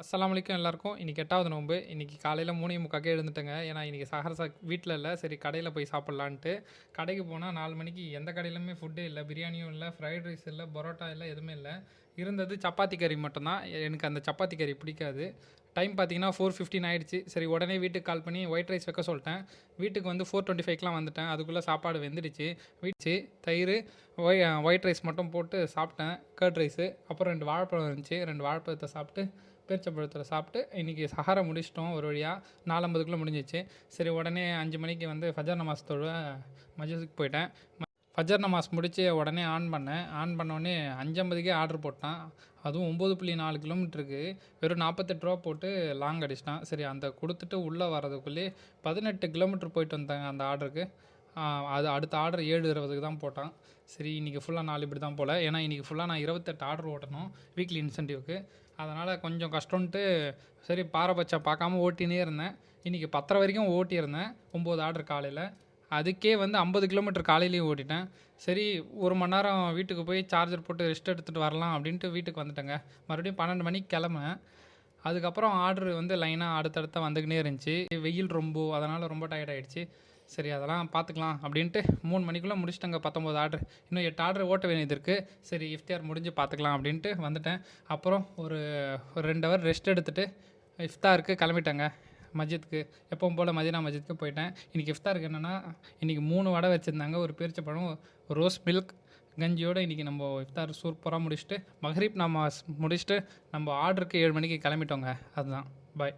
அஸ்ஸலாமு அலைக்கும் எல்லாருக்கும். இன்னைக்கு 8வது நோன்பு. இன்னைக்கு காலையில 3:45க்கே எழுந்துட்டேங்க. ஏன்னா இன்னைக்கு சஹர் வீட்ல இல்ல. சரி கடையில போய் சாப்பிடலான்ட்டு. கடைக்கு போனா 4 மணிக்கு எந்த கடையிலுமே ஃபுட்டே இல்ல. பிரியாணியும் இல்ல, ஃப்ரைட் ரைஸ் இல்ல, பரோட்டா இல்ல, எதுவுமே இல்ல. இருந்தது சப்பாத்தி கறி மட்டும் தான். எனக்கு அந்த சப்பாத்தி கறி பிடிக்காது. டைம் பார்த்தீங்கன்னா 4:15 ஆயிடுச்சு. சரி உடனே வீட்டுக்கு கால் பண்ணி ஒயிட் ரைஸ் வைக்க சொல்லிட்டேன். வீட்டுக்கு வந்து 4:25க்குலாம் வந்துட்டேன். அதுக்குள்ளே சாப்பாடு வெந்துடுச்சு. தயிர், ஒயிட் ரைஸ் மட்டும் போட்டு சாப்பிட்டேன். Curd rice. அப்புறம் 2 வாழைப்பழம் இருந்துச்சு. 2 வாழைப்பழத்தை சாப்பிட்டு பேரிச்சம்பழத்தில் சாப்பிட்டு இன்றைக்கி சஹாரை முடிச்சிட்டோம் ஒரு வழியாக. 4:50க்குள்ளே முடிஞ்சிச்சு. சரி உடனே 5 மணிக்கு வந்து ஃபஜர் நமாஸ் தொழ மஸ்ஜிதுக்கு போயிட்டேன். ஃபஜர் நமாஸ் முடித்து உடனே ஆன் பண்ணேன். ஆன் பண்ணோடனே 5:50க்கே ஆர்டர் போட்டான். அதுவும் 9.4 கிலோமீட்டருக்கு வெறும் 48 ரூபா போட்டு லாங் அடிச்சிட்டான். சரி அந்த கொடுத்துட்டு உள்ளே வரதுக்குள்ளே 18 கிலோமீட்டர் போயிட்டு வந்தாங்க அந்த ஆர்டருக்கு. அது அடுத்த ஆர்டர் 7:20க்கு தான் போட்டான். சரி இன்றைக்கி ஃபுல்லாக நாள் இப்படி தான் போல். ஏன்னா இன்றைக்கி ஃபுல்லாக நான் 28 ஆர்டர் ஓட்டணும் வீக்லி இன்சென்டிவ்க்கு. அதனால் கொஞ்சம் கஷ்டம்ன்ட்டு சரி பாரபட்சம் பார்க்காம ஓட்டினே இருந்தேன். இன்றைக்கி 10:30 வரைக்கும் ஓட்டியிருந்தேன். 9 ஆர்டர் காலையில். அதுக்கே வந்து 50 கிலோமீட்டர் காலையிலேயே ஓட்டிட்டேன். சரி 1 மணி நேரம் வீட்டுக்கு போய் சார்ஜர் போட்டு ரெஸ்ட் எடுத்துகிட்டு வரலாம் அப்படின்ட்டு வீட்டுக்கு வந்துட்டேங்க. மறுபடியும் 12 மணிக்கு கிளம்புனேன். அதுக்கப்புறம் ஆர்டர் வந்து லைனாக அடுத்தடுத்த வந்துக்கினே இருந்துச்சு. வெயில் அதனால் ரொம்ப டயர்ட் ஆகிடுச்சு. சரி அதெல்லாம் பார்த்துக்கலாம் அப்படின்ட்டு 3 மணிக்குள்ளே முடிச்சிட்டேங்க 19 ஆர்டர். இன்னும் 8 ஆர்டர் ஓட்ட வேண்டியது இருக்குது. சரி இஃப்தார் முடிஞ்சு பார்த்துக்கலாம் அப்படின்ட்டு வந்துட்டேன். அப்புறம் ஒரு 2 ஹவர் ரெஸ்ட் எடுத்துகிட்டு இஃப்தாருக்கு கிளம்பிட்டேங்க மஸ்ஜிதுக்கு. எப்பவும் போல் மதீனா மஸ்ஜிதுக்கு போயிட்டேன். இன்றைக்கி இஃப்தாருக்கு என்னென்னா இன்றைக்கி 3 வடை வச்சுருந்தாங்க. ஒரு பேரிச்சப்பழம், ரோஸ் மில்க் கஞ்சியோடு இன்றைக்கி நம்ம இஃப்தார் சூப்பராக முடிச்சுட்டு மக்ரிப் நமாஸ் முடிச்சுட்டு நம்ம ஆர்டருக்கு 7 மணிக்கு கிளம்பிட்டோங்க. அதுதான் பாய்.